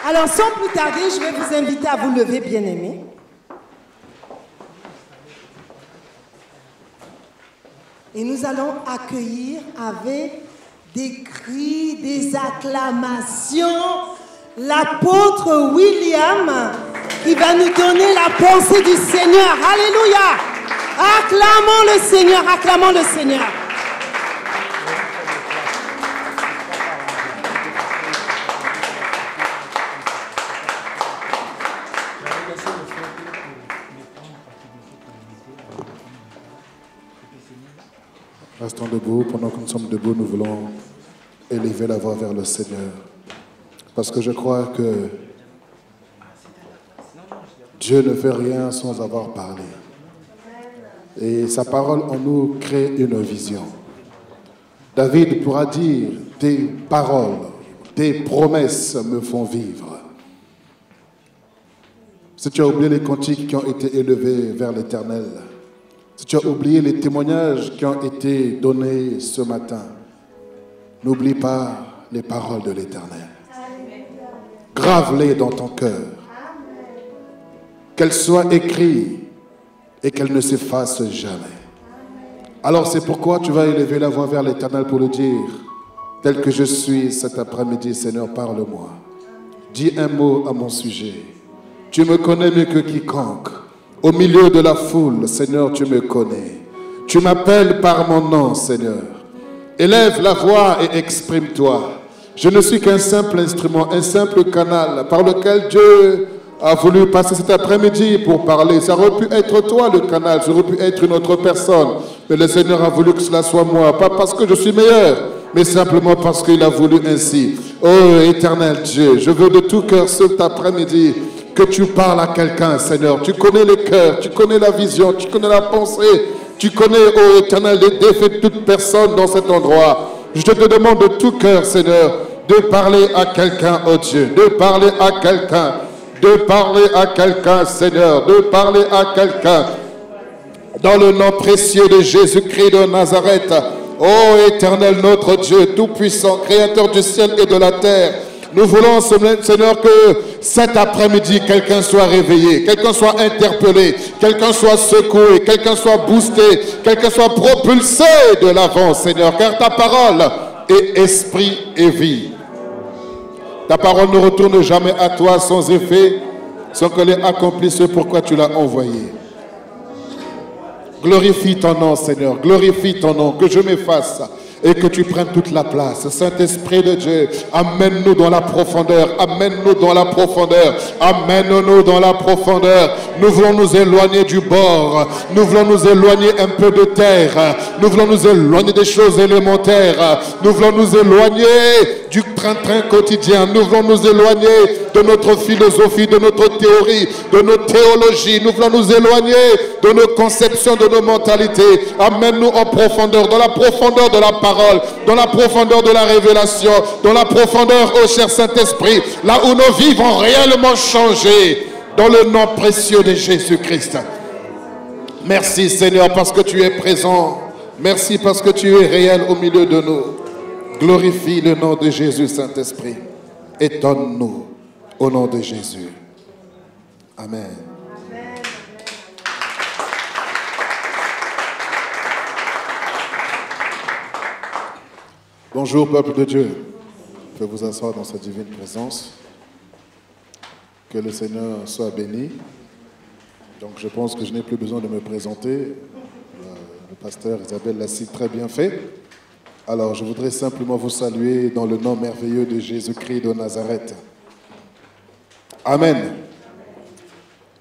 Alors, sans plus tarder, je vais vous inviter à vous lever, bien-aimés. Et nous allons accueillir avec des cris, des acclamations, l'apôtre William qui va nous donner la pensée du Seigneur. Alléluia! Acclamons le Seigneur, acclamons le Seigneur. Restons debout. Pendant que nous sommes debout, nous voulons élever la voix vers le Seigneur. Parce que je crois que Dieu ne fait rien sans avoir parlé. Et sa parole en nous crée une vision. David pourra dire, tes paroles, tes promesses me font vivre. Si tu as oublié les cantiques qui ont été élevés vers l'Éternel, si tu as oublié les témoignages qui ont été donnés ce matin, n'oublie pas les paroles de l'Éternel. Grave-les dans ton cœur. Qu'elles soient écrites et qu'elles ne s'effacent jamais. Alors c'est pourquoi tu vas élever la voix vers l'Éternel pour le dire, tel que je suis cet après-midi, Seigneur, parle-moi. Dis un mot à mon sujet. Tu me connais mieux que quiconque. Au milieu de la foule, Seigneur, tu me connais. Tu m'appelles par mon nom, Seigneur. Élève la voix et exprime-toi. Je ne suis qu'un simple instrument, un simple canal par lequel Dieu a voulu passer cet après-midi pour parler. Ça aurait pu être toi le canal, ça aurait pu être une autre personne. Mais le Seigneur a voulu que cela soit moi. Pas parce que je suis meilleur, mais simplement parce qu'il a voulu ainsi. Oh éternel Dieu, je veux de tout cœur cet après-midi que tu parles à quelqu'un, Seigneur. Tu connais les cœurs, tu connais la vision, tu connais la pensée. Tu connais, oh éternel, les défauts de toute personne dans cet endroit. Je te demande de tout cœur, Seigneur, de parler à quelqu'un, oh Dieu, de parler à quelqu'un, de parler à quelqu'un, Seigneur, de parler à quelqu'un. Dans le nom précieux de Jésus-Christ de Nazareth, oh éternel notre Dieu, tout-puissant, créateur du ciel et de la terre, nous voulons, Seigneur, que cet après-midi, quelqu'un soit réveillé, quelqu'un soit interpellé, quelqu'un soit secoué, quelqu'un soit boosté, quelqu'un soit propulsé de l'avant, Seigneur, car ta parole est esprit et vie. Ta parole ne retourne jamais à toi sans effet, sans qu'elle ait accompli ce pourquoi tu l'as envoyé. Glorifie ton nom, Seigneur, glorifie ton nom, que je m'efface et que tu prennes toute la place. Saint-Esprit de Dieu, amène-nous dans la profondeur, amène-nous dans la profondeur, amène-nous dans la profondeur. Nous voulons nous éloigner du bord, nous voulons nous éloigner un peu de terre, nous voulons nous éloigner des choses élémentaires, nous voulons nous éloigner du train-train quotidien, nous voulons nous éloigner de notre philosophie, de notre théorie, de nos théologies, nous voulons nous éloigner de nos conceptions, de nos mentalités. Amène-nous en profondeur, dans la profondeur de la parole, dans la profondeur de la révélation, dans la profondeur, ô cher Saint-Esprit, là où nos vies vont réellement changer, dans le nom précieux de Jésus-Christ. Merci Seigneur parce que tu es présent. Merci parce que tu es réel au milieu de nous. Glorifie le nom de Jésus, Saint-Esprit. Étonne-nous au nom de Jésus. Amen. Bonjour peuple de Dieu. Je vais vous asseoir dans sa divine présence. Que le Seigneur soit béni. Donc je pense que je n'ai plus besoin de me présenter. Le pasteur Isabelle l'a si très bien fait. Alors je voudrais simplement vous saluer dans le nom merveilleux de Jésus-Christ de Nazareth. Amen.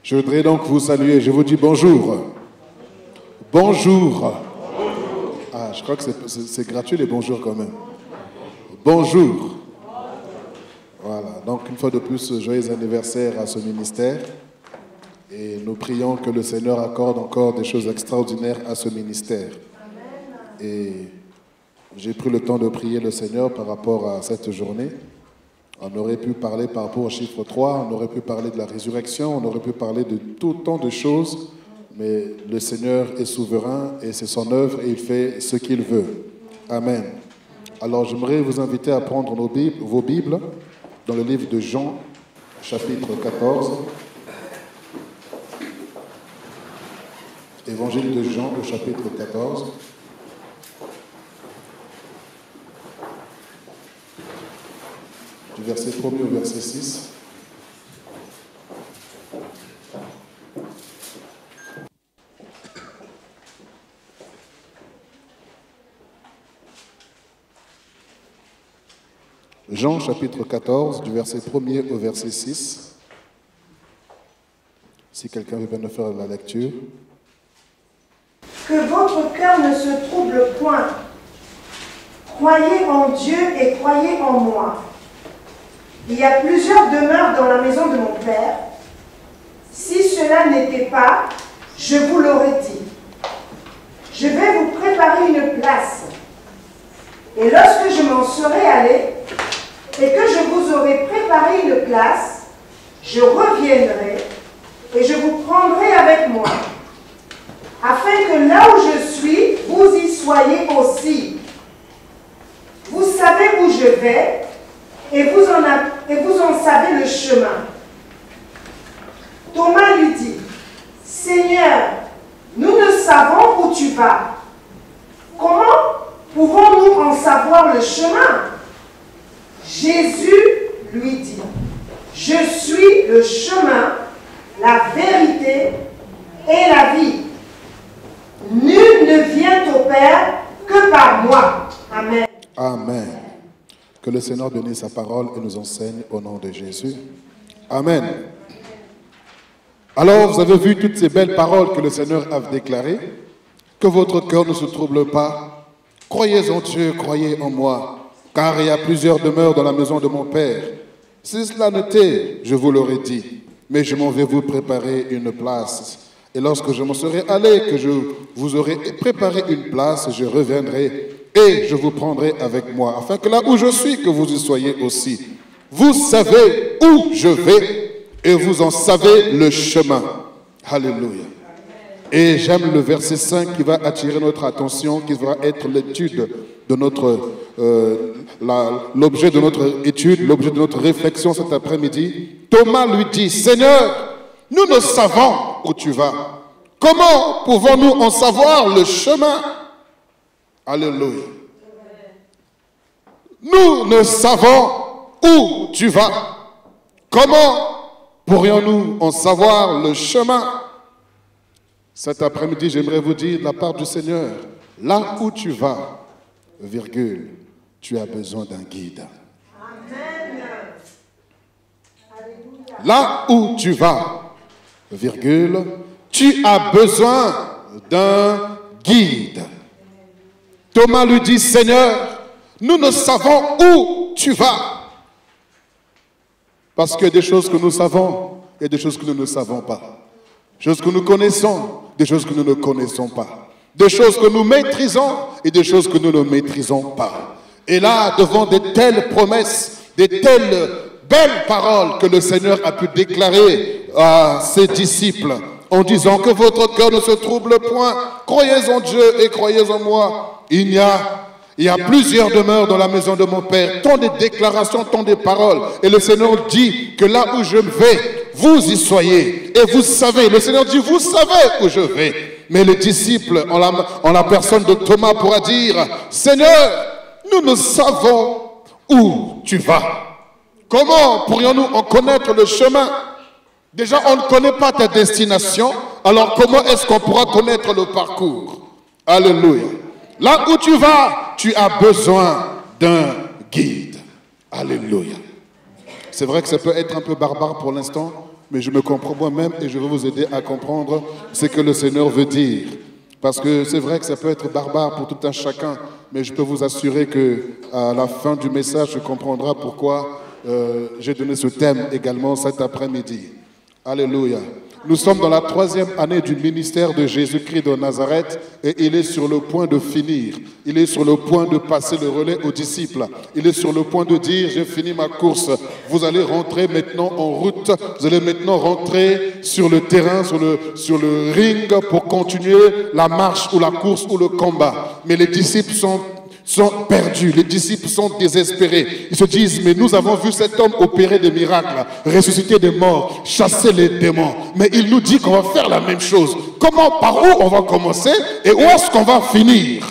Je voudrais donc vous saluer. Je vous dis bonjour. Bonjour. Ah, je crois que c'est gratuit les bonjours quand même. Bonjour. Voilà, donc une fois de plus, joyeux anniversaire à ce ministère. Et nous prions que le Seigneur accorde encore des choses extraordinaires à ce ministère. Et j'ai pris le temps de prier le Seigneur par rapport à cette journée. On aurait pu parler par rapport au chiffre 3, on aurait pu parler de la résurrection, on aurait pu parler de tout tant de choses. Mais le Seigneur est souverain et c'est son œuvre et il fait ce qu'il veut. Amen. Alors j'aimerais vous inviter à prendre vos Bibles dans le livre de Jean, chapitre 14. Évangile de Jean au chapitre 14. Du verset 1er au verset 6. Jean chapitre 14, du verset 1er au verset 6. Si quelqu'un veut bien nous faire la lecture. Que votre cœur ne se trouble point. Croyez en Dieu et croyez en moi. Il y a plusieurs demeures dans la maison de mon Père. Si cela n'était pas, je vous l'aurais dit. Je vais vous préparer une place. Et lorsque je m'en serai allé, et que je vous aurai préparé une place, je reviendrai et je vous prendrai avec moi, afin que là où je suis, vous y soyez aussi. Vous savez où je vais et vous en savez le chemin. Thomas lui dit, Seigneur, nous ne savons où tu vas. Comment pouvons-nous en savoir le chemin? Jésus lui dit, je suis le chemin, la vérité et la vie. Nul ne vient au Père que par moi. Amen. Amen. Que le Seigneur bénisse sa parole et nous enseigne au nom de Jésus. Amen. Alors, vous avez vu toutes ces belles paroles que le Seigneur a déclarées. Que votre cœur ne se trouble pas. Croyez en Dieu, croyez en moi. Car il y a plusieurs demeures dans la maison de mon Père. Si cela n'était, je vous l'aurais dit. Mais je m'en vais vous préparer une place. Et lorsque je m'en serai allé, que je vous aurai préparé une place, je reviendrai et je vous prendrai avec moi, afin que là où je suis, que vous y soyez aussi. Vous savez où je vais et vous en savez le chemin. Alléluia. Et j'aime le verset 5 qui va attirer notre attention, qui va être l'étude de notre, l'objet de notre étude, l'objet de notre réflexion cet après-midi. Thomas lui dit, Seigneur, nous ne savons où tu vas. Comment pouvons-nous en savoir le chemin? Alléluia. Nous ne savons où tu vas. Comment pourrions-nous en savoir le chemin? Cet après-midi, j'aimerais vous dire de la part du Seigneur, là où tu vas, virgule, tu as besoin d'un guide. Amen. Là où tu vas, virgule, tu as besoin d'un guide. Thomas lui dit, Seigneur, nous ne savons où tu vas. Parce qu'il y a des choses que nous savons et des choses que nous ne savons pas. Des choses que nous connaissons, des choses que nous ne connaissons pas. Des choses que nous maîtrisons et des choses que nous ne maîtrisons pas. Et là, devant de telles promesses, de telles belles paroles que le Seigneur a pu déclarer à ses disciples, en disant que votre cœur ne se trouble point, croyez en Dieu et croyez en moi. Il y a plusieurs demeures dans la maison de mon Père, tant de déclarations, tant de paroles. Et le Seigneur dit que là où je vais, vous y soyez. Et vous savez, le Seigneur dit, vous savez où je vais. Mais les disciples, en la personne de Thomas, pourra dire, Seigneur, nous ne savons où tu vas. Comment pourrions-nous en connaître le chemin? Déjà, on ne connaît pas ta destination. Alors comment est-ce qu'on pourra connaître le parcours? Alléluia. Là où tu vas, tu as besoin d'un guide. Alléluia. C'est vrai que ça peut être un peu barbare pour l'instant, mais je me comprends moi-même et je vais vous aider à comprendre ce que le Seigneur veut dire. Parce que c'est vrai que ça peut être barbare pour tout un chacun, mais je peux vous assurer qu'à la fin du message, je comprendrai pourquoi j'ai donné ce thème également cet après-midi. Alléluia. Nous sommes dans la 3e année du ministère de Jésus-Christ de Nazareth et il est sur le point de finir. Il est sur le point de passer le relais aux disciples. Il est sur le point de dire, j'ai fini ma course. Vous allez rentrer maintenant en route. Vous allez maintenant rentrer sur le terrain, sur le ring pour continuer la marche ou la course ou le combat. Mais les disciples sont sont perdus. Les disciples sont désespérés. Ils se disent, mais nous avons vu cet homme opérer des miracles, ressusciter des morts, chasser les démons. Mais il nous dit qu'on va faire la même chose. Comment, par où on va commencer et où est-ce qu'on va finir?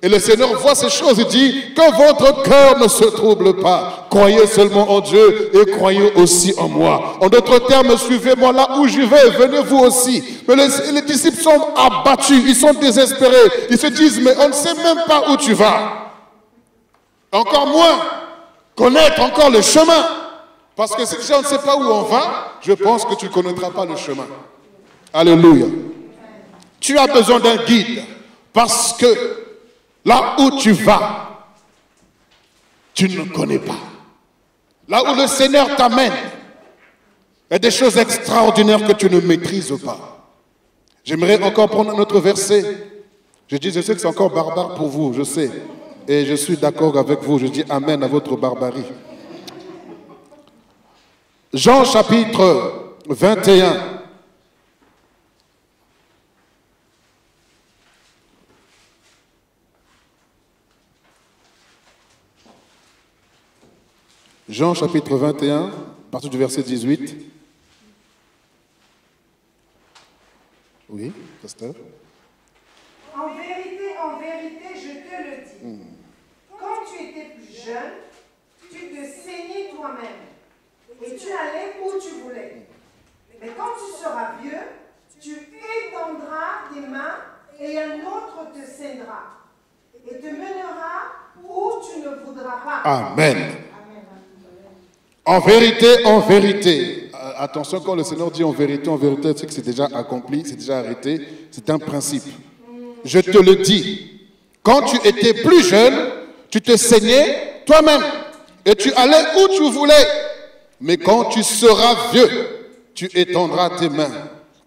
Et le Seigneur voit ces choses et dit, que votre cœur ne se trouble pas. Croyez seulement en Dieu et croyez aussi en moi. En d'autres termes, suivez-moi là où je vais, venez vous aussi. Mais les disciples sont abattus, ils sont désespérés. Ils se disent, mais on ne sait même pas où tu vas. Encore moins connaître encore le chemin. Parce que si on ne sait pas où on va, je pense que tu ne connaîtras pas le chemin. Alléluia. Tu as besoin d'un guide parce que là où tu vas, tu ne connais pas. Là où le Seigneur t'amène, il y a des choses extraordinaires que tu ne maîtrises pas. J'aimerais encore prendre un autre verset. Je sais que c'est encore barbare pour vous, je sais. Et je suis d'accord avec vous, je dis amen à votre barbarie. Jean chapitre 21. Jean chapitre 21, à partir du verset 18. Oui, pasteur. En vérité, je te le dis. Quand tu étais plus jeune, tu te saignais toi-même et tu allais où tu voulais. Mais quand tu seras vieux, tu étendras tes mains et un autre te saignera et te mènera où tu ne voudras pas. Amen. En vérité, attention quand le Seigneur dit en vérité, c'est que c'est déjà accompli, c'est déjà arrêté, c'est un principe. Je te le dis, quand tu étais plus jeune, tu te saignais toi-même et tu allais où tu voulais. Mais quand tu seras vieux, tu étendras tes mains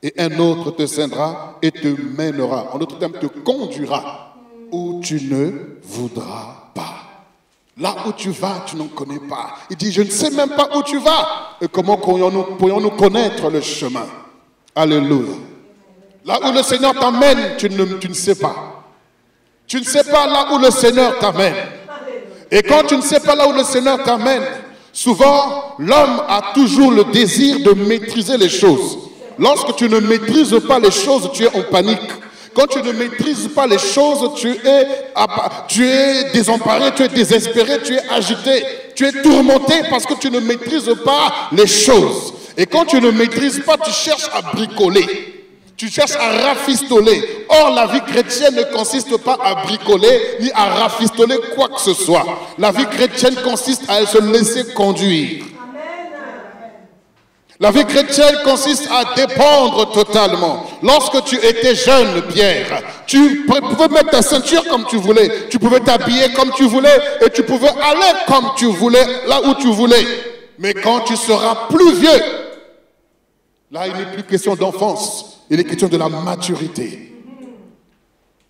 et un autre te saignera et te mènera. En d'autres termes, te conduira où tu ne voudras pas. Là où tu vas, tu n'en connais pas. Il dit, je ne sais même pas où tu vas. Et comment pourrions-nous connaître le chemin? Alléluia. Là où le Seigneur t'amène, tu ne sais pas. Tu ne sais pas là où le Seigneur t'amène. Et quand tu ne sais pas là où le Seigneur t'amène, souvent, l'homme a toujours le désir de maîtriser les choses. Lorsque tu ne maîtrises pas les choses, tu es en panique. Quand tu ne maîtrises pas les choses, tu es désemparé, tu es désespéré, tu es agité, tu es tourmenté parce que tu ne maîtrises pas les choses. Et quand tu ne maîtrises pas, tu cherches à bricoler. Tu cherches à rafistoler. Or, la vie chrétienne ne consiste pas à bricoler ni à rafistoler quoi que ce soit. La vie chrétienne consiste à se laisser conduire. La vie chrétienne consiste à dépendre totalement. Lorsque tu étais jeune, Pierre, tu pouvais mettre ta ceinture comme tu voulais, tu pouvais t'habiller comme tu voulais et tu pouvais aller comme tu voulais, là où tu voulais. Mais quand tu seras plus vieux, là il n'est plus question d'enfance, il est question de la maturité.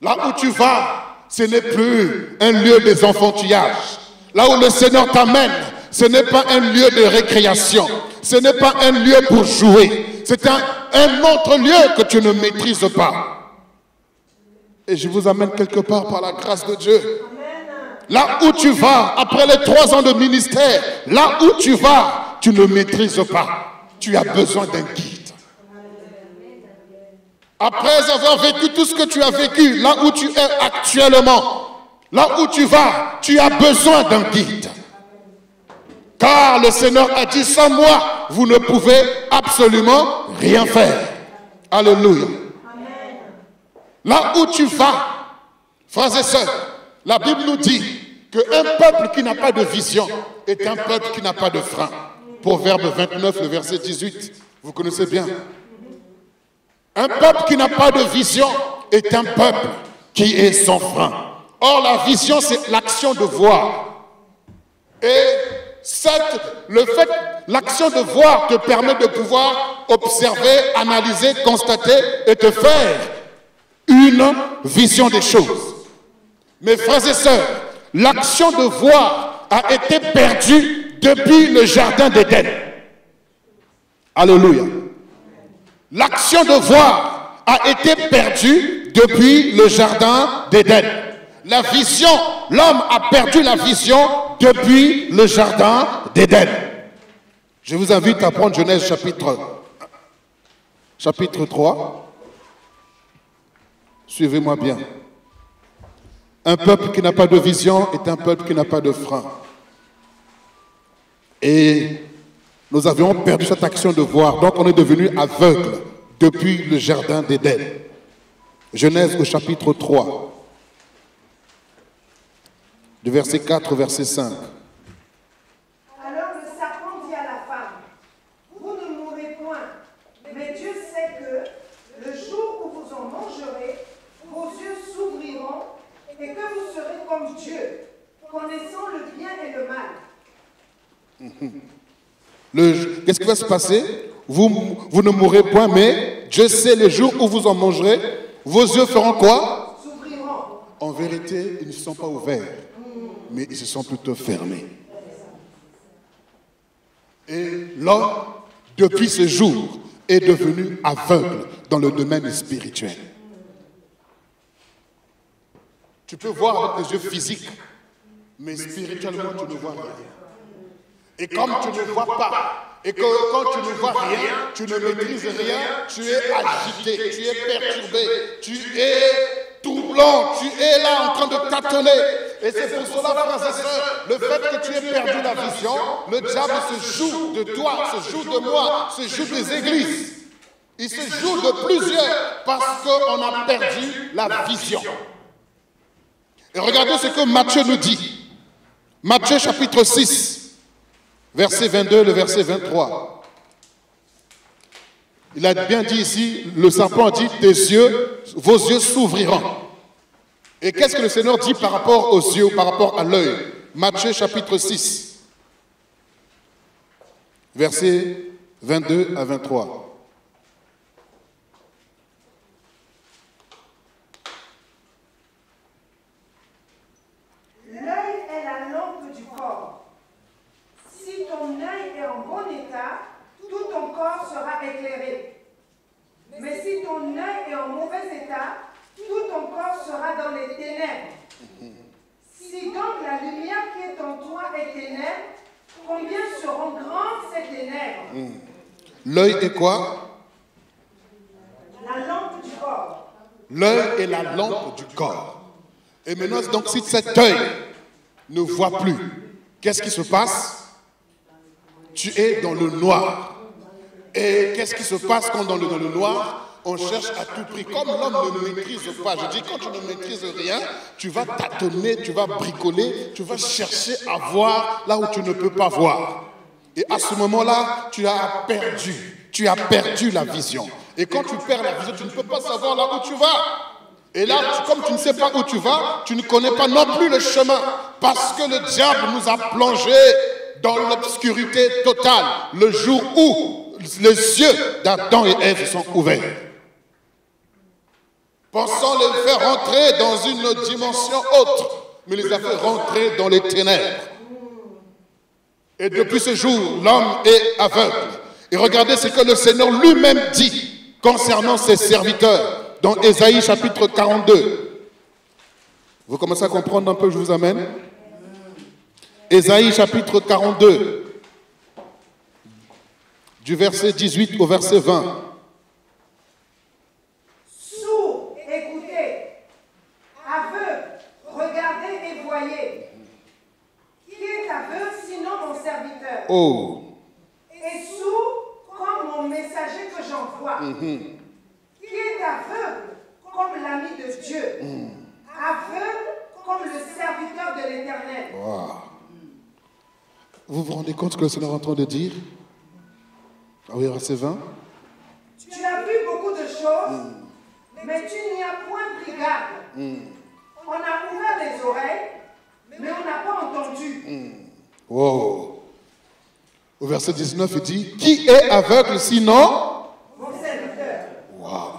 Là où tu vas, ce n'est plus un lieu des enfantillages. Là où le Seigneur t'amène, ce n'est pas un lieu de récréation. Ce n'est pas un lieu pour jouer. C'est un autre lieu que tu ne maîtrises pas. Et je vous amène quelque part par la grâce de Dieu. Là où tu vas, après les 3 ans de ministère, là où tu vas, tu ne maîtrises pas. Tu as besoin d'un guide. Après avoir vécu tout ce que tu as vécu, là où tu es actuellement, là où tu vas, tu as besoin d'un guide. Car le Seigneur a dit, sans moi, vous ne pouvez absolument rien faire. Alléluia. Amen. Là où tu vas, frères et sœurs, la Bible nous dit qu'un peuple qui n'a pas de vision est un peuple qui n'a pas de frein. Proverbe 29, le verset 18, vous connaissez bien. Un peuple qui n'a pas de vision est un peuple qui est sans frein. Or, la vision, c'est l'action de voir. Et l'action de voir te permet de pouvoir observer, analyser, constater et te faire une vision des choses. Mes frères et sœurs, l'action de voir a été perdue depuis le jardin d'Éden. Alléluia. L'action de voir a été perdue depuis le jardin d'Éden. La vision, l'homme a perdu la vision depuis le jardin d'Éden. Je vous invite à prendre Genèse chapitre 3. Suivez-moi bien. Un peuple qui n'a pas de vision est un peuple qui n'a pas de frein. Et nous avions perdu cette action de voir, donc on est devenu aveugle depuis le jardin d'Éden. Genèse au chapitre 3. Du verset 4 au verset 5. Alors le serpent dit à la femme, vous ne mourrez point, mais Dieu sait que le jour où vous en mangerez, vos yeux s'ouvriront et que vous serez comme Dieu, connaissant le bien et le mal. Qu'est-ce qui va se passer? Vous ne mourrez point, mais Dieu sait le jour où vous en mangerez, vos yeux feront quoi? S'ouvriront. En vérité, ils ne sont pas ouverts, mais ils se sont plutôt fermés. Et l'homme, depuis ce jour, est devenu aveugle dans le domaine spirituel. Tu peux voir avec tes yeux physiques, mais spirituellement, tu ne vois rien. Et comme tu ne vois pas, et que quand tu ne vois rien, tu ne maîtrises rien, tu es agité, tu es perturbé, tu es troublant, tu es là en train de tâtonner. Et c'est pour cela, frères et sœurs, le fait que tu aies perdu la vision, le diable se joue de toi, se joue de moi, se joue des églises. Il se joue de plusieurs parce qu'on a perdu la vision. Et regardez ce que Matthieu nous dit. Matthieu chapitre 6. Verset 22, le verset 23. Il a bien dit ici, le serpent a dit, vos yeux s'ouvriront. Et qu'est-ce que le Seigneur dit par rapport aux yeux, par rapport à l'œil? Matthieu chapitre 6, verset 22 à 23. Mais si ton œil est en mauvais état, tout ton corps sera dans les ténèbres. Si donc la lumière qui est en toi est ténèbres, combien seront grandes ces ténèbres? L'œil est quoi? La lampe du corps. L'œil est la lampe du corps. Et maintenant, donc, si cet œil ne voit plus, qu'est-ce qui se passe? Tu es dans le noir. Et qu'est-ce qui se passe quand dans le noir, on cherche à tout prix? Comme l'homme ne maîtrise pas, je dis, quand tu ne maîtrises rien, tu vas tâtonner, tu vas bricoler, tu vas chercher à voir là où tu ne peux pas voir. Et à ce moment-là, tu as perdu la vision. Et quand tu perds la vision, tu ne peux pas savoir là où tu vas. Et là, comme tu ne sais pas où tu vas, tu ne connais pas non plus le chemin. Parce que le diable nous a plongés dans l'obscurité totale, le jour où les yeux d'Adam et Ève sont ouverts. Pensant les faire rentrer dans une dimension autre, mais les a fait rentrer dans les ténèbres. Et depuis ce jour, l'homme est aveugle. Et regardez ce que le Seigneur lui-même dit concernant ses serviteurs dans Ésaïe chapitre 42. Vous commencez à comprendre un peu, je vous amène? Ésaïe chapitre 42. Du verset 18 au verset 20. Sourds, écoutez. Aveugle, regardez et voyez. Qui est aveugle sinon mon serviteur? Oh. Et sourd comme mon messager que j'envoie. Qui est aveugle comme l'ami de Dieu. Aveugle comme le serviteur de l'Éternel. Wow. Vous vous rendez compte ce que le Seigneur est en train de dire? Ah oui, verset 20. Tu as vu beaucoup de choses, mais tu n'y as point pris garde. On a ouvert les oreilles, mais on n'a pas entendu. Wow. Au verset 19, il dit, qui est aveugle sinon Mon serviteur. Wow.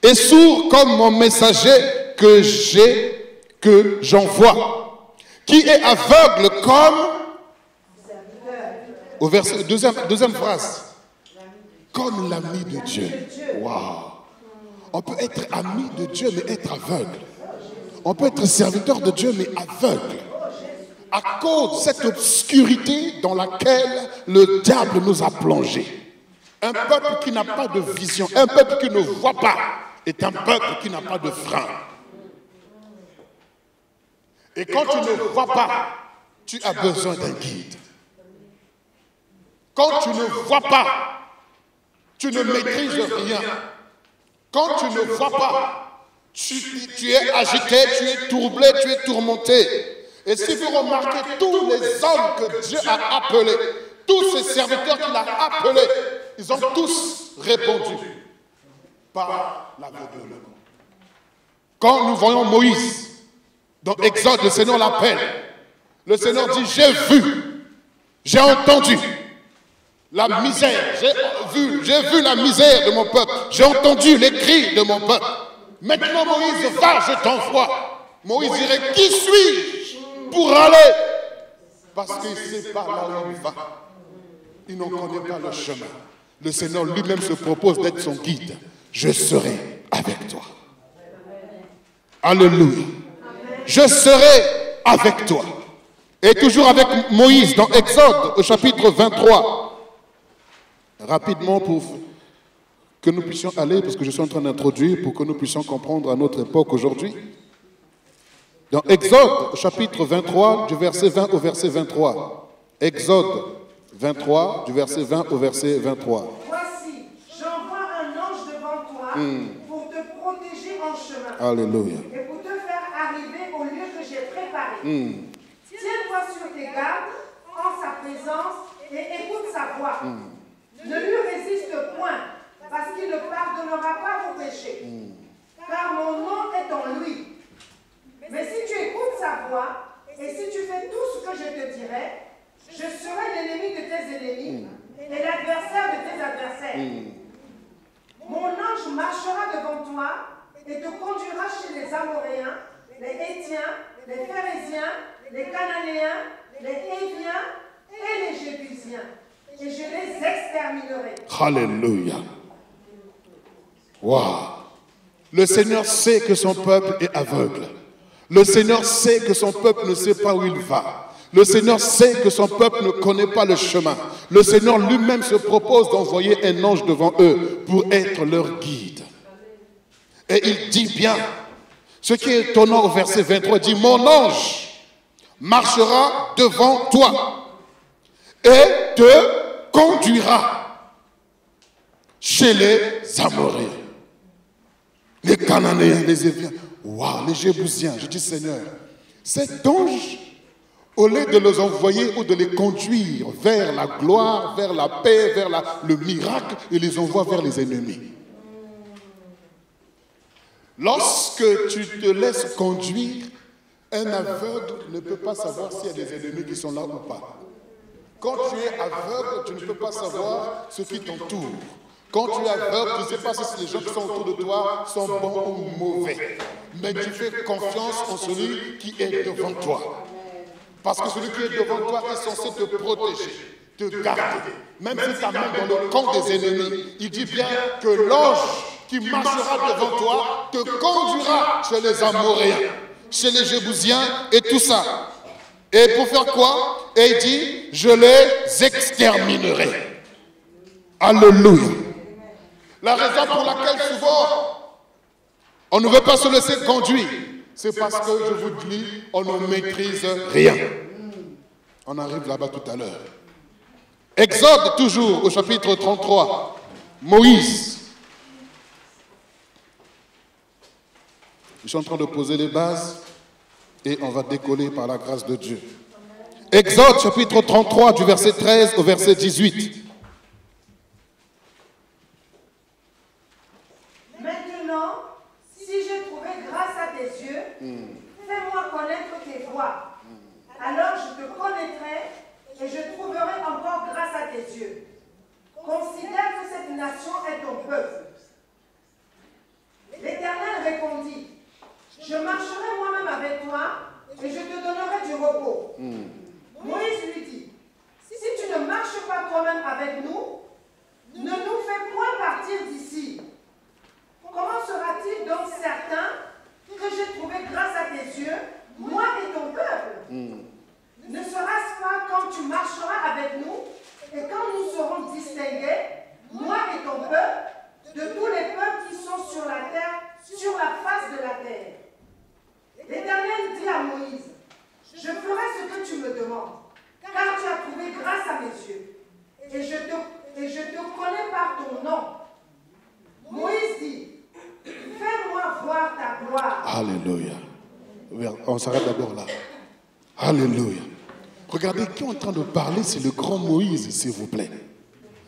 Et sourd comme mon messager que j'envoie. Qui est aveugle comme... Au verset, deuxième phrase. Comme l'ami de Dieu. Wow. On peut être ami de Dieu, mais être aveugle. On peut être serviteur de Dieu, mais aveugle. À cause de cette obscurité dans laquelle le diable nous a plongés. Un peuple qui n'a pas de vision, un peuple qui ne voit pas, est un peuple qui n'a pas de frein. Et quand tu ne vois pas, tu as besoin d'un guide. Quand tu ne vois pas, tu ne maîtrises rien. Quand tu ne vois pas, tu es agité, tu es troublé, tu es tourmenté. Et si vous remarquez, tous les hommes que Dieu a appelés, tous ces serviteurs qu'il a appelés, ils ont tous répondu par l'aveuglement. Quand nous voyons Moïse, dans Exode, le Seigneur l'appelle. Le Seigneur dit, j'ai vu, j'ai entendu la misère, j'ai vu la misère de mon peuple, j'ai entendu les cris de mon peuple. Maintenant Moïse, va, je t'envoie. Moïse dirait, qui suis-je pour aller? Parce qu'il ne sait pas là où il va. Il n'en connaît pas le chemin. Le Seigneur lui-même se propose d'être son guide. Je serai avec toi. Alléluia. Je serai avec toi. Et toujours avec Moïse dans Exode au chapitre 23. Rapidement pour que nous puissions aller, parce que je suis en train d'introduire, pour que nous puissions comprendre à notre époque aujourd'hui. Dans Exode, chapitre 23, du verset 20 au verset 23. Exode 23, du verset 20 au verset 23. Voici, j'envoie un ange devant toi pour te protéger en chemin. Alléluia. Et pour te faire arriver au lieu que j'ai préparé. Tiens-toi sur tes gardes en sa présence et écoute sa voix. Ne lui résiste point, parce qu'il ne pardonnera pas vos péchés. Car mon nom est en lui. Mais si tu écoutes sa voix, et si tu fais tout ce que je te dirai, je serai l'ennemi de tes ennemis et l'adversaire de tes adversaires. Mon ange marchera devant toi et te conduira chez les Amoréens, les Hétiens, les Phéréziens, les Cananéens, les Héviens et les Jébusiens. Et je les exterminerai. Alléluia. Waouh. Le Seigneur sait que son peuple est aveugle. Le Seigneur sait que son peuple ne sait pas où il va. Le Seigneur sait que son peuple ne connaît pas le chemin. Le Seigneur lui-même se propose d'envoyer un ange devant eux pour être leur guide. Et il dit bien, ce qui est étonnant au verset 23, il dit, mon ange marchera devant toi et te conduira chez les Amoréens, les Cananéens, les Héviens, waouh, les Jébusiens. Je dis, Seigneur, cet ange, au lieu de les envoyer ou de les conduire vers la gloire, vers la paix, vers le miracle, il les envoie vers les ennemis. Lorsque tu te laisses conduire, un aveugle ne peut pas savoir s'il y a des ennemis qui sont là ou pas. Quand tu es aveugle, tu ne peux pas savoir ce qui t'entoure. Quand tu es aveugle, tu ne sais pas si les gens qui sont autour de toi sont bons ou mauvais. Mais tu fais confiance en celui qui est devant toi. Parce que celui qui est devant toi est censé te protéger, te garder. Même si tu as même dans le camp des ennemis, il dit bien que l'ange qui marchera devant toi te conduira chez les Amoréens, chez les Jébusiens et tout ça. Et pour faire quoi? Et il dit, je les exterminerai. Alléluia. La raison pour laquelle souvent on ne veut pas se laisser conduire, c'est parce que, je vous dis, on ne maîtrise rien. On arrive là-bas tout à l'heure. Exode toujours au chapitre 33. Moïse. Je suis en train de poser les bases et on va décoller par la grâce de Dieu. Exode chapitre 33 du verset 13 au verset 18. Maintenant, si j'ai trouvé grâce à tes yeux, fais-moi connaître tes voies. Alors je te connaîtrai et je trouverai encore grâce à tes yeux. Considère que cette nation est ton peuple. L'Éternel répondit, je marcherai moi-même avec toi et je te donnerai du repos. Moïse lui dit, si tu ne marches pas toi-même avec nous, ne nous fais point partir d'ici. Comment sera-t-il donc certain que j'ai trouvé grâce à tes Alléluia. On s'arrête d'abord là. Alléluia. Regardez qui est en train de parler, c'est le grand Moïse, s'il vous plaît.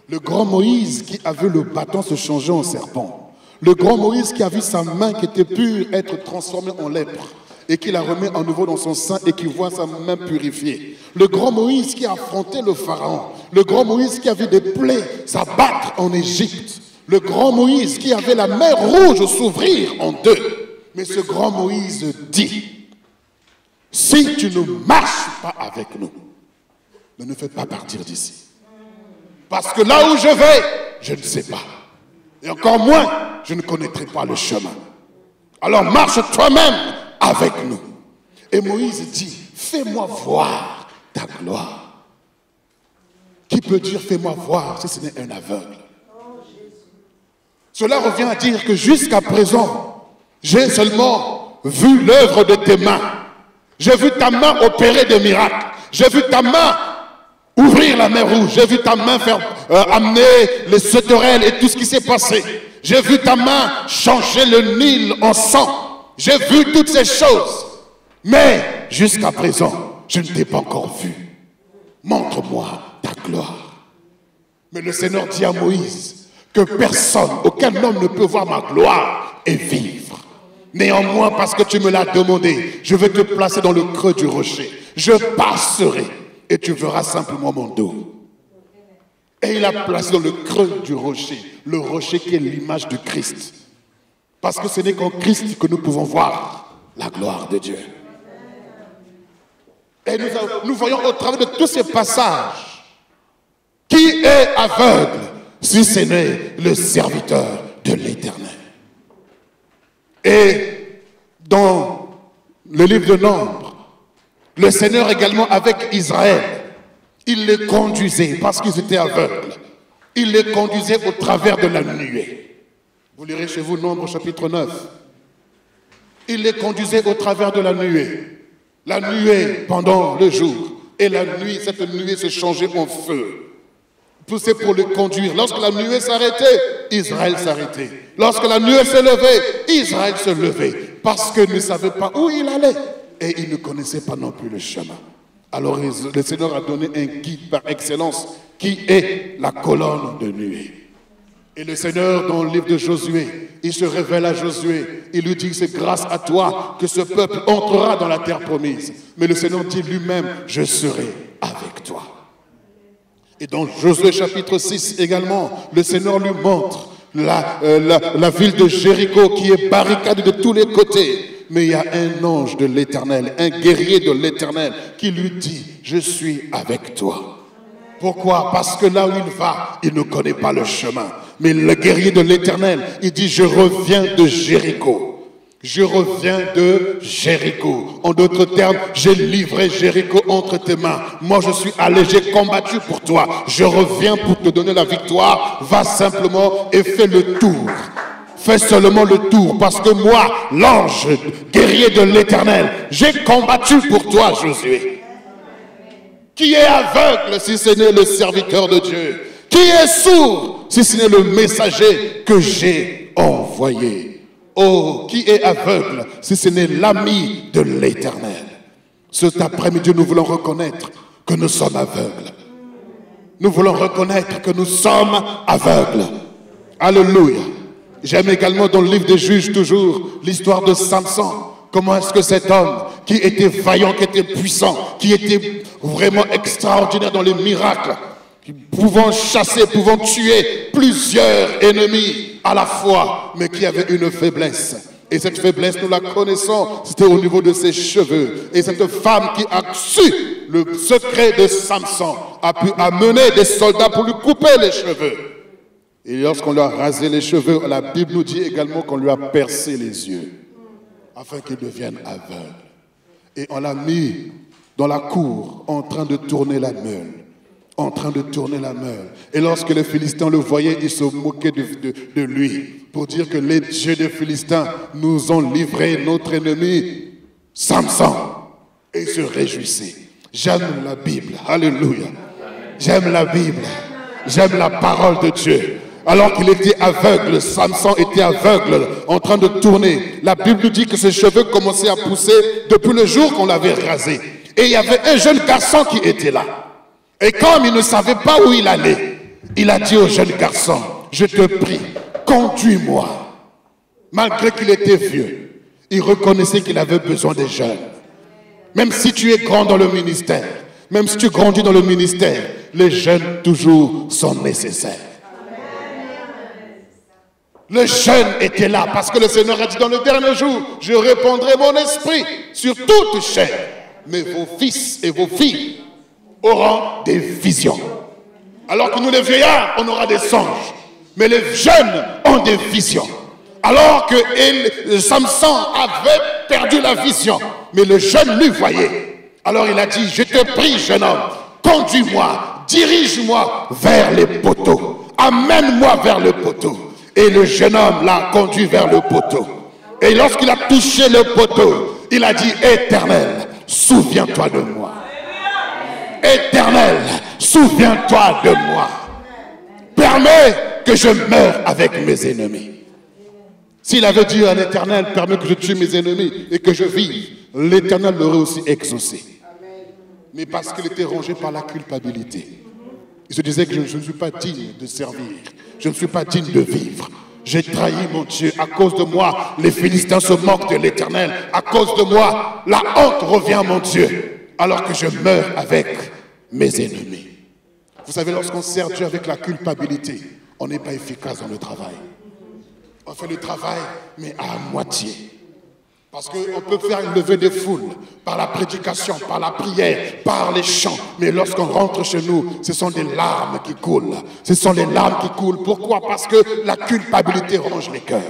Le grand Moïse qui a vu le bâton se changer en serpent. Le grand Moïse qui a vu sa main qui était pure être transformée en lèpre et qui la remet à nouveau dans son sein et qui voit sa main purifiée. Le grand Moïse qui a affronté le Pharaon. Le grand Moïse qui a vu des plaies s'abattre en Égypte. Le grand Moïse qui avait la mer rouge s'ouvrir en deux. Mais ce grand Moïse dit, si tu ne marches pas avec nous, ne nous fais pas partir d'ici. Parce que là où je vais, je ne sais pas. Et encore moins, je ne connaîtrai pas le chemin. Alors marche toi-même avec nous. Et Moïse dit, fais-moi voir ta gloire. Qui peut dire fais-moi voir si ce n'est un aveugle? Cela revient à dire que jusqu'à présent, j'ai seulement vu l'œuvre de tes mains. J'ai vu ta main opérer des miracles. J'ai vu ta main ouvrir la mer rouge. J'ai vu ta main faire amener les sauterelles et tout ce qui s'est passé. J'ai vu ta main changer le Nil en sang. J'ai vu toutes ces choses. Mais jusqu'à présent, je ne t'ai pas encore vu. Montre-moi ta gloire. Mais le Seigneur dit à Moïse que personne, aucun homme ne peut voir ma gloire et vivre. Néanmoins, parce que tu me l'as demandé, je vais te placer dans le creux du rocher. Je passerai et tu verras simplement mon dos. Et il a placé dans le creux du rocher, le rocher qui est l'image du Christ. Parce que ce n'est qu'en Christ que nous pouvons voir la gloire de Dieu. Et nous voyons au travers de tous ces passages, qui est aveugle si ce n'est le serviteur de l'Éternel. Et dans le livre de Nombre, le Seigneur également avec Israël, il les conduisait parce qu'ils étaient aveugles. Il les conduisait au travers de la nuée. Vous lirez chez vous Nombre chapitre 9. Il les conduisait au travers de la nuée. La nuée pendant le jour. Et la nuit, cette nuée se changeait en feu. Poussé pour le conduire. Lorsque la nuée s'arrêtait, Israël s'arrêtait. Lorsque la nuée se levait, Israël se levait. Parce qu'il ne savait pas où il allait. Et il ne connaissait pas non plus le chemin. Alors le Seigneur a donné un guide par excellence qui est la colonne de nuée. Et le Seigneur, dans le livre de Josué, il se révèle à Josué. Il lui dit, c'est grâce à toi que ce peuple entrera dans la terre promise. Mais le Seigneur dit lui-même, je serai avec toi. Et dans Josué chapitre 6 également, le Seigneur lui montre la ville de Jéricho qui est barricadée de tous les côtés. Mais il y a un ange de l'Éternel, un guerrier de l'Éternel qui lui dit, je suis avec toi. Pourquoi? Parce que là où il va, il ne connaît pas le chemin. Mais le guerrier de l'Éternel, il dit, je reviens de Jéricho. Je reviens de Jéricho. En d'autres termes, j'ai livré Jéricho entre tes mains. Moi, je suis allé, j'ai combattu pour toi. Je reviens pour te donner la victoire. Va simplement et fais le tour. Fais seulement le tour, parce que moi, l'ange guerrier de l'Éternel, j'ai combattu pour toi, Josué. Qui est aveugle si ce n'est le serviteur de Dieu? Qui est sourd si ce n'est le messager que j'ai envoyé? Oh, qui est aveugle si ce n'est l'ami de l'Éternel? Cet après-midi, nous voulons reconnaître que nous sommes aveugles. Nous voulons reconnaître que nous sommes aveugles. Alléluia. J'aime également dans le livre des Juges toujours l'histoire de Samson. Comment est-ce que cet homme qui était vaillant, qui était puissant, qui était vraiment extraordinaire dans les miracles, pouvant chasser, pouvant tuer plusieurs ennemis à la fois, mais qui avait une faiblesse. Et cette faiblesse, nous la connaissons, c'était au niveau de ses cheveux. Et cette femme qui a su le secret de Samson a pu amener des soldats pour lui couper les cheveux. Et lorsqu'on lui a rasé les cheveux, la Bible nous dit également qu'on lui a percé les yeux, afin qu'il devienne aveugle. Et on l'a mis dans la cour, en train de tourner la meule. En train de tourner la meule. Et lorsque les Philistins le voyaient, ils se moquaient de lui, pour dire que les dieux des Philistins nous ont livré notre ennemi, Samson. Et ils se réjouissaient. J'aime la Bible. Alléluia. J'aime la Bible. J'aime la parole de Dieu. Alors qu'il était aveugle, Samson était aveugle, en train de tourner. La Bible dit que ses cheveux commençaient à pousser depuis le jour qu'on l'avait rasé. Et il y avait un jeune garçon qui était là. Et comme il ne savait pas où il allait, il a dit au jeune garçon, je te prie, conduis-moi. Malgré qu'il était vieux, il reconnaissait qu'il avait besoin des jeunes. Même si tu es grand dans le ministère, même si tu grandis dans le ministère, les jeunes toujours sont nécessaires. Le jeune était là parce que le Seigneur a dit dans le dernier jour, je répandrai mon esprit sur toute chair. Mais vos fils et vos filles auront des visions. Alors que nous les vieillards, on aura des songes. Mais les jeunes ont des visions. Alors que Samson avait perdu la vision, mais le jeune lui voyait. Alors il a dit, je te prie, jeune homme, conduis-moi, dirige-moi vers les poteaux. Amène-moi vers le poteau. Et le jeune homme l'a conduit vers le poteau. Et lorsqu'il a touché le poteau, il a dit, Éternel, souviens-toi de moi. Éternel, souviens-toi de moi. Permets que je meure avec mes ennemis. S'il avait dit à l'Éternel, permets que je tue mes ennemis et que je vive, l'Éternel l'aurait aussi exaucé. Mais parce qu'il était rongé par la culpabilité. Il se disait que je ne suis pas digne de servir. Je ne suis pas digne de vivre. J'ai trahi mon Dieu. À cause de moi, les Philistins se moquent de l'Éternel. À cause de moi, la honte revient à mon Dieu. Alors que je meurs avec mes ennemis. Vous savez, lorsqu'on sert Dieu avec la culpabilité, on n'est pas efficace dans le travail. On fait le travail, mais à moitié. Parce qu'on peut faire une levée des foules par la prédication, par la prière, par les chants. Mais lorsqu'on rentre chez nous, ce sont des larmes qui coulent. Ce sont les larmes qui coulent. Pourquoi? Parce que la culpabilité ronge les cœurs.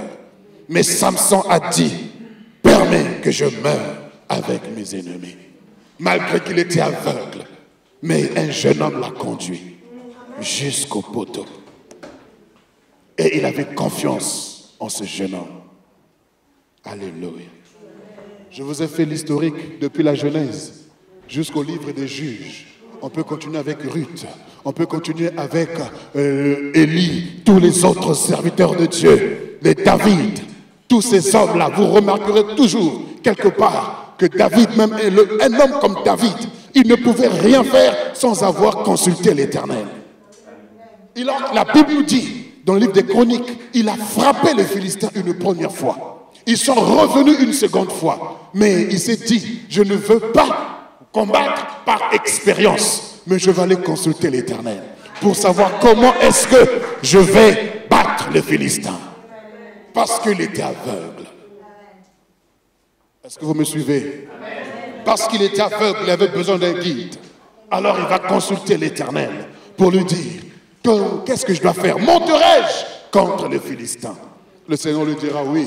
Mais Samson a dit, permets que je meure avec mes ennemis. Malgré qu'il était aveugle. Mais un jeune homme l'a conduit jusqu'au poteau. Et il avait confiance en ce jeune homme. Alléluia. Je vous ai fait l'historique depuis la Genèse jusqu'au livre des Juges. On peut continuer avec Ruth. On peut continuer avec Élie, tous les autres serviteurs de Dieu, les David. Tous ces hommes-là, vous remarquerez toujours quelque part que David, même un homme comme David, il ne pouvait rien faire sans avoir consulté l'Éternel. La Bible nous dit, dans le livre des Chroniques, il a frappé les Philistins une première fois. Ils sont revenus une seconde fois. Mais il s'est dit, je ne veux pas combattre par expérience, mais je vais aller consulter l'Éternel pour savoir comment est-ce que je vais battre les Philistins. Parce qu'il était aveugle. Est-ce que vous me suivez? Parce qu'il était aveugle, il avait besoin d'un guide. Alors il va consulter l'Éternel pour lui dire, qu'est-ce que je dois faire? Monterai-je contre les Philistins? Le Seigneur lui dira, oui,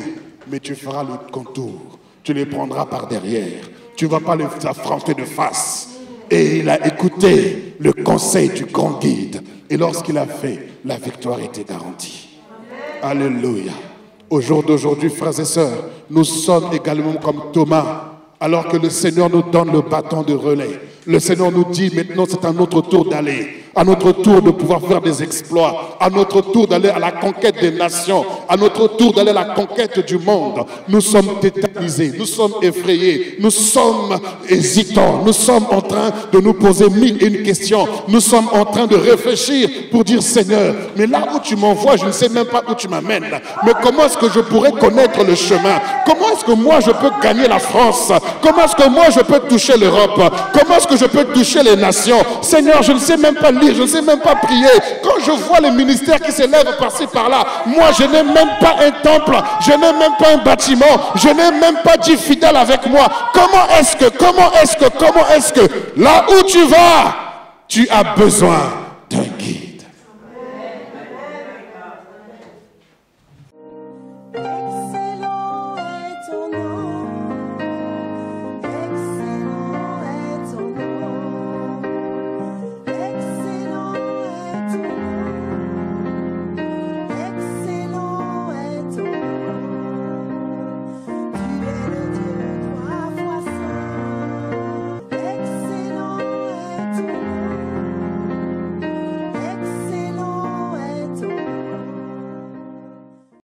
mais tu feras le contour. Tu les prendras par derrière. Tu ne vas pas les affronter de face. Et il a écouté le conseil du grand guide. Et lorsqu'il a fait, la victoire était garantie. Alléluia. Au jour d'aujourd'hui, frères et sœurs, nous sommes également comme Thomas. Alors que le Seigneur nous donne le bâton de relais. Le Seigneur nous dit maintenant c'est à notre tour d'aller. À notre tour de pouvoir faire des exploits. À notre tour d'aller à la conquête des nations. À notre tour d'aller à la conquête du monde. Nous sommes tétanisés. Nous sommes effrayés. Nous sommes hésitants. Nous sommes en train de nous poser mille et une questions. Nous sommes en train de réfléchir pour dire Seigneur, mais là où tu m'envoies, je ne sais même pas où tu m'amènes. Mais comment est-ce que je pourrais connaître le chemin? Comment est-ce que moi je peux gagner la France? Comment est-ce que moi je peux toucher l'Europe? Comment est-ce que je peux toucher les nations? Seigneur, je ne sais même pas lire, je ne sais même pas prier. Quand je vois les ministères qui s'élèvent par-ci par-là, moi je n'ai même pas un temple, je n'ai même pas un bâtiment, je n'ai même pas 10 fidèles avec moi. Comment est-ce que, là où tu vas, tu as besoin